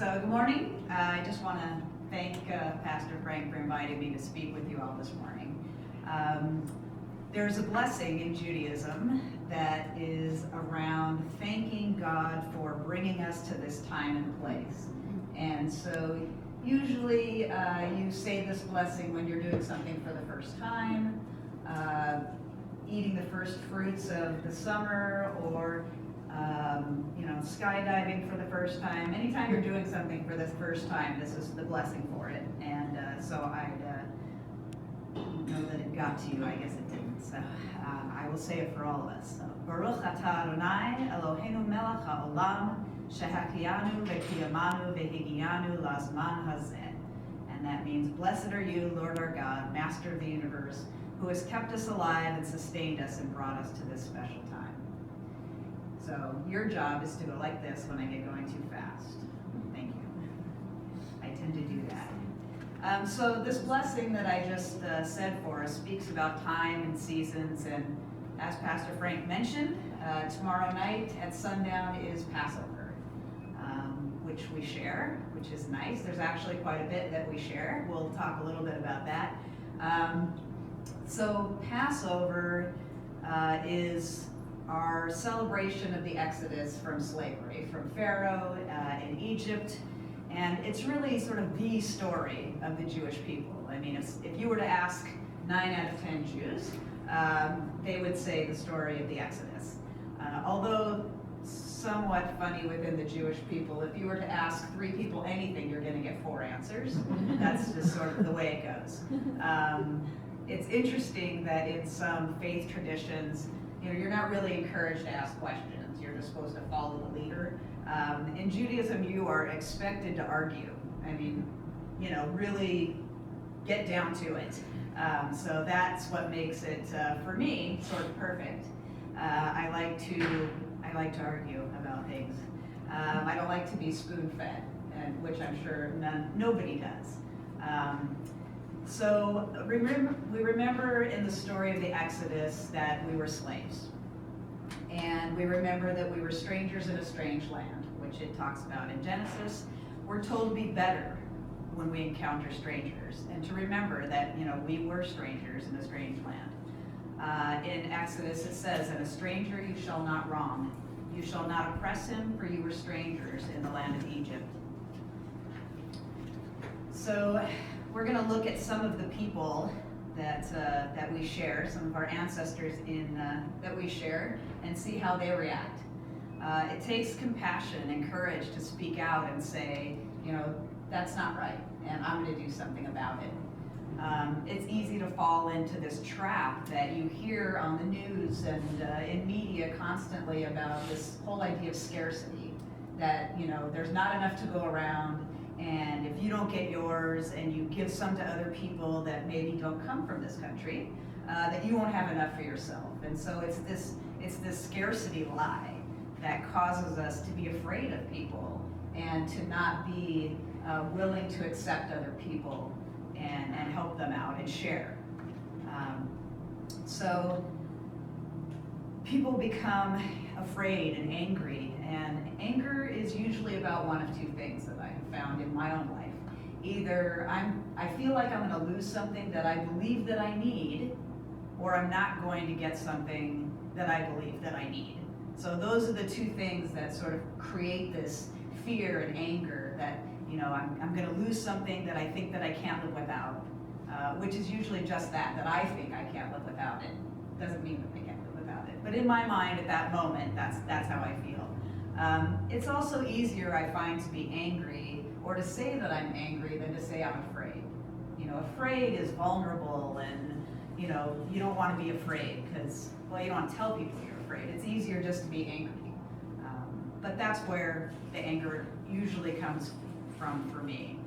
So good morning. I just want to thank Pastor Frank for inviting me to speak with you all this morning. There's a blessing in Judaism that is around thanking God for bringing us to this time and place. And so usually you say this blessing when you're doing something for the first time, eating the first fruits of the summer, or skydiving for the first time. Anytime you're doing something for the first time, this is the blessing for it. And so I know that it got to you. I guess it didn't. So I will say it for all of us. So, Baruch atah Adonai Eloheinu melech haolam shehachiyanu v'kiyamanu v'higiyanu lazman hazeh. And that means, blessed are you, Lord our God, Master of the universe, who has kept us alive and sustained us and brought us to this special time. So your job is to go like this when I get going too fast. Thank you. I tend to do that. So this blessing that I just said for us speaks about time and seasons, and as Pastor Frank mentioned, tomorrow night at sundown is Passover, which we share, which is nice. There's actually quite a bit that we share. We'll talk a little bit about that. So Passover is our celebration of the Exodus from slavery, from Pharaoh in Egypt. And it's really sort of the story of the Jewish people. I mean, if you were to ask 9 out of 10 Jews, they would say the story of the Exodus. Although somewhat funny within the Jewish people, if you were to ask 3 people anything, you're going to get 4 answers. That's just sort of the way it goes. It's interesting that in some faith traditions, you're not really encouraged to ask questions. You're just supposed to follow the leader. In Judaism, you are expected to argue. I mean, really get down to it. So that's what makes it, for me, sort of perfect. I like to argue about things. I don't like to be spoon-fed, which I'm sure nobody does. So we remember in the story of the Exodus that we were slaves. And we remember that we were strangers in a strange land, which it talks about in Genesis. We're told to be better when we encounter strangers, and to remember that we were strangers in a strange land. In Exodus it says, "And a stranger you shall not wrong. You shall not oppress him, for you were strangers in the land of Egypt." So we're going to look at some of the people that we share, some of our ancestors that we share, and see how they react. It takes compassion and courage to speak out and say, that's not right, and I'm going to do something about it. It's easy to fall into this trap that you hear on the news and in media constantly about this whole idea of scarcity, that there's not enough to go around. And if you don't get yours and you give some to other people that maybe don't come from this country, that you won't have enough for yourself. And so it's this scarcity lie that causes us to be afraid of people and to not be willing to accept other people and help them out and share. So people become afraid and angry, and anger is usually about one of 2 things that I have found in my own life. Either I feel like I'm going to lose something that I believe that I need, or I'm not going to get something that I believe that I need. So those are the 2 things that sort of create this fear and anger that I'm going to lose something that I think that I can't live without, which is usually just that I think I can't live without it. Doesn't mean that I can't live without it. But in my mind at that moment, that's how I feel. It's also easier, I find, to be angry or to say that I'm angry than to say I'm afraid. Afraid is vulnerable, and you don't want to be afraid because, you don't want to tell people you're afraid. It's easier just to be angry. But that's where the anger usually comes from for me.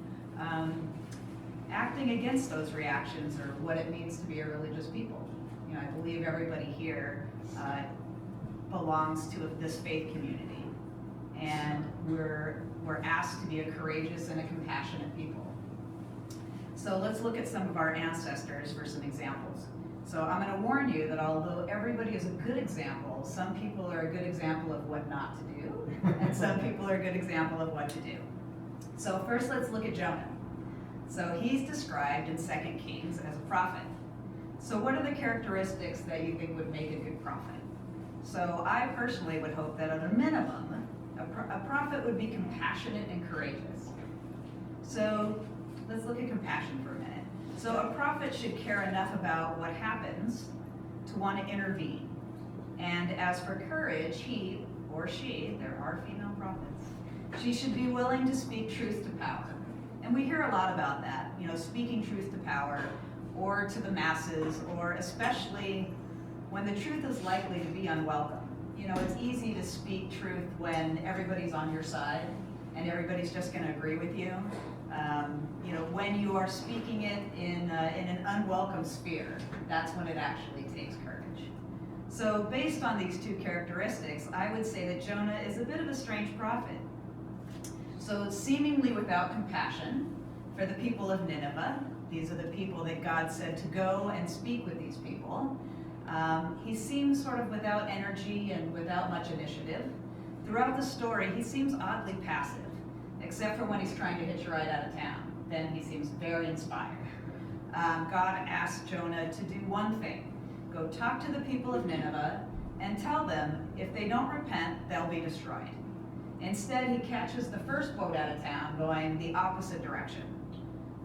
Acting against those reactions are what it means to be a religious people. I believe everybody here belongs to this faith community, and we're asked to be a courageous and a compassionate people. So let's look at some of our ancestors for some examples. So I'm going to warn you that although everybody is a good example, some people are a good example of what not to do, and some people are a good example of what to do. So first let's look at Jonah. So he's described in 2 Kings as a prophet. So what are the characteristics that you think would make a good prophet? So I personally would hope that at a minimum, a prophet would be compassionate and courageous. So let's look at compassion for a minute. So a prophet should care enough about what happens to want to intervene. And as for courage, he or she, there are female prophets, she should be willing to speak truth to power. And we hear a lot about that, speaking truth to power or to the masses, or especially when the truth is likely to be unwelcome. It's easy to speak truth when everybody's on your side and everybody's just going to agree with you. When you are speaking it in an unwelcome sphere, that's when it actually takes courage. So based on these two characteristics, I would say that Jonah is a bit of a strange prophet. So seemingly without compassion for the people of Nineveh, these are the people that God said to go and speak with these people. He seems sort of without energy and without much initiative. Throughout the story, he seems oddly passive, except for when he's trying to hitch a ride out of town. Then he seems very inspired. God asked Jonah to do one thing: go talk to the people of Nineveh and tell them if they don't repent, they'll be destroyed. Instead, he catches the first boat out of town going the opposite direction.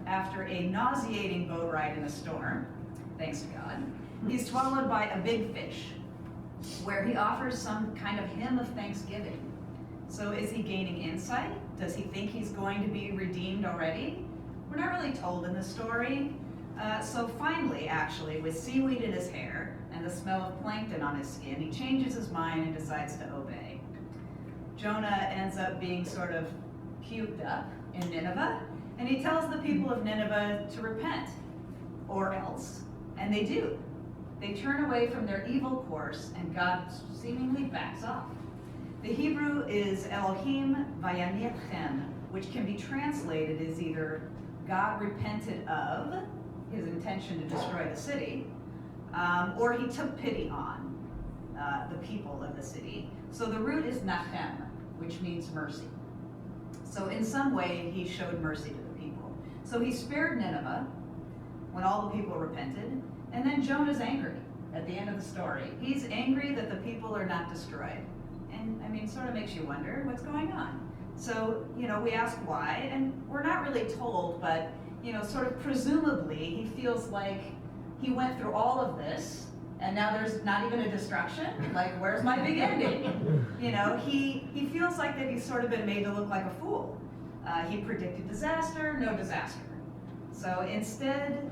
After a nauseating boat ride in a storm, thanks to God, he's swallowed by a big fish, where he offers some kind of hymn of thanksgiving. So is he gaining insight? Does he think he's going to be redeemed already? We're not really told in the story. So finally, actually, with seaweed in his hair and the smell of plankton on his skin, he changes his mind and decides to obey. Jonah ends up being sort of puked up in Nineveh, and he tells the people of Nineveh to repent, or else, and they do. They turn away from their evil course, and God seemingly backs off. The Hebrew is Elohim vayanitchem, which can be translated as either God repented of his intention to destroy the city, or he took pity on the people of the city. So the root is nachem, which means mercy. So in some way, he showed mercy to the people. So he spared Nineveh when all the people repented, and then Jonah's angry at the end of the story. He's angry that the people are not destroyed. And sort of makes you wonder what's going on. So, we ask why, and we're not really told, but, sort of presumably, he feels like he went through all of this, and now there's not even a destruction? Like, where's my big ending? He feels like that he's sort of been made to look like a fool. He predicted disaster, no disaster. So instead,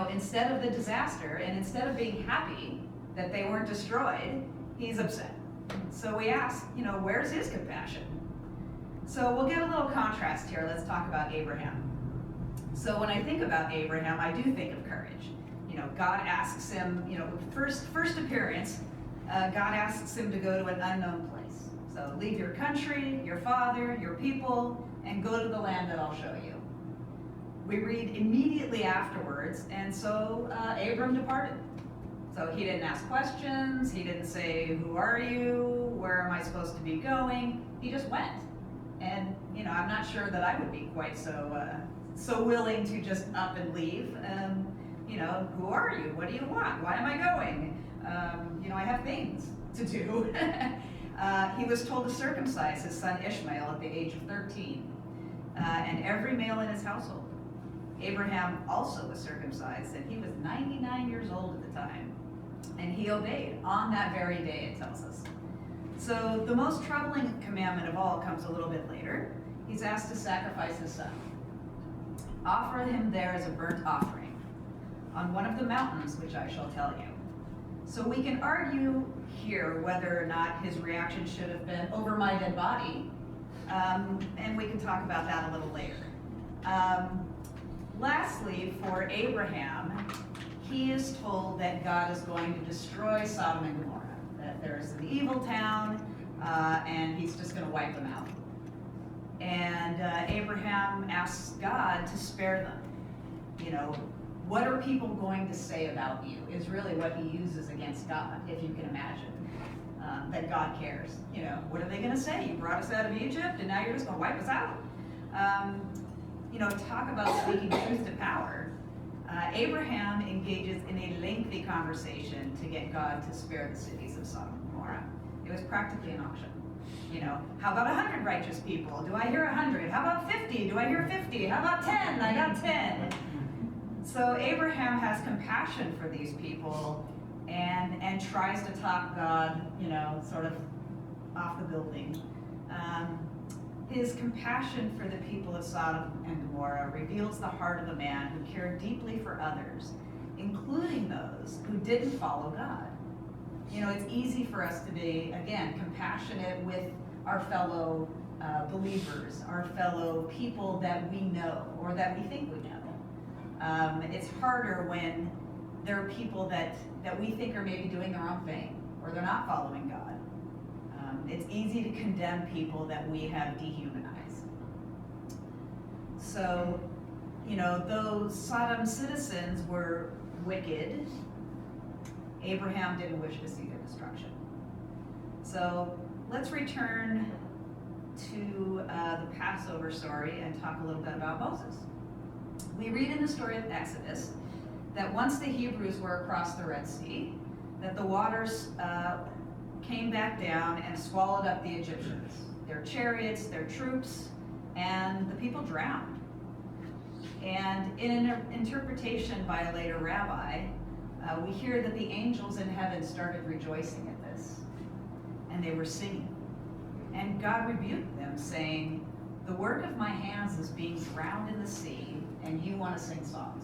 instead of the disaster, and instead of being happy that they weren't destroyed, he's upset. So we ask, where's his compassion? So we'll get a little contrast here. Let's talk about Abraham. So when I think about Abraham, I do think of courage. God asks him, first appearance, God asks him to go to an unknown place. So leave your country, your father, your people, and go to the land that I'll show you. We read immediately afterwards, and so Abram departed. So he didn't ask questions, he didn't say, who are you, where am I supposed to be going? He just went. And, I'm not sure that I would be quite so willing to just up and leave. Who are you? What do you want? Why am I going? I have things to do. He was told to circumcise his son Ishmael at the age of 13, and every male in his household. Abraham also was circumcised, and he was 99 years old at the time. And he obeyed on that very day, it tells us. So the most troubling commandment of all comes a little bit later. He's asked to sacrifice his son. Offer him there as a burnt offering on one of the mountains, which I shall tell you. So we can argue here whether or not his reaction should have been over my dead body, and we can talk about that a little later. Lastly, for Abraham, he is told that God is going to destroy Sodom and Gomorrah, that there's an evil town, and he's just going to wipe them out. And Abraham asks God to spare them. What are people going to say about you is really what he uses against God, if you can imagine. that God cares. What are they going to say? You brought us out of Egypt, and now you're just going to wipe us out. Talk about speaking truth to power. Abraham engages in a lengthy conversation to get God to spare the cities of Sodom and Gomorrah. It was practically an auction. How about 100 righteous people? Do I hear 100? How about 50? Do I hear 50? How about 10? I got 10. So Abraham has compassion for these people and tries to talk God, sort of off the building. His compassion for the people of Sodom and Gomorrah reveals the heart of a man who cared deeply for others, including those who didn't follow God. It's easy for us to be, again, compassionate with our fellow believers, our fellow people that we know or that we think we know. It's harder when there are people that we think are maybe doing their own thing or they're not following God. It's easy to condemn people that we have dehumanized. So, though Sodom's citizens were wicked, Abraham didn't wish to see their destruction. So let's return to the Passover story and talk a little bit about Moses. We read in the story of Exodus that once the Hebrews were across the Red Sea, that the waters came back down and swallowed up the Egyptians, their chariots, their troops, and the people drowned. And in an interpretation by a later rabbi, we hear that the angels in heaven started rejoicing at this, and they were singing. And God rebuked them, saying, "The work of my hands is being drowned in the sea, and you want to sing songs."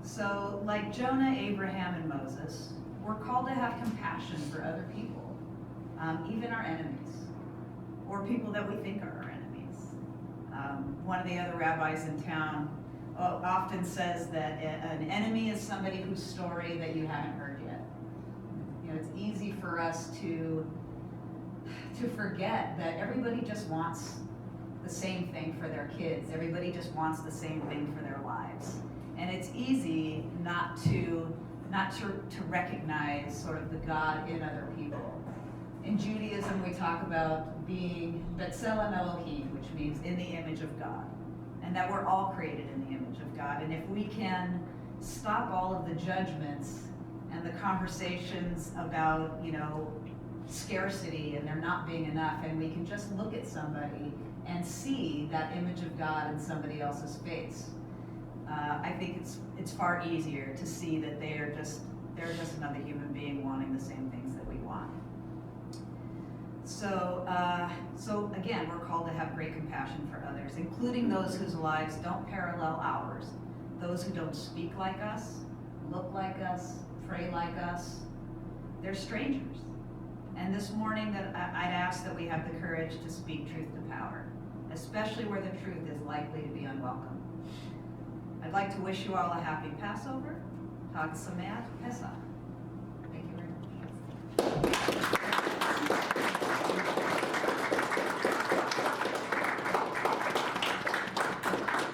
So, like Jonah, Abraham, and Moses, we're called to have compassion for other people, even our enemies, or people that we think are our enemies. One of the other rabbis in town often says that an enemy is somebody whose story that you haven't heard yet. It's easy for us to forget that everybody just wants the same thing for their kids. Everybody just wants the same thing for their lives. And it's easy not to recognize sort of the God in other people. In Judaism, we talk about being B'Tselem Elohim, which means in the image of God, and that we're all created in the image of God. And if we can stop all of the judgments and the conversations about, scarcity and there not being enough, and we can just look at somebody and see that image of God in somebody else's face, I think it's far easier to see that they're just another human being wanting the same things that we want. So again, we're called to have great compassion for others, including those whose lives don't parallel ours, those who don't speak like us, look like us, pray like us. They're strangers. And this morning, that I'd ask that we have the courage to speak truth to power, especially where the truth is likely to be unwelcome. I'd like to wish you all a happy Passover. Chag Sameach Pesach.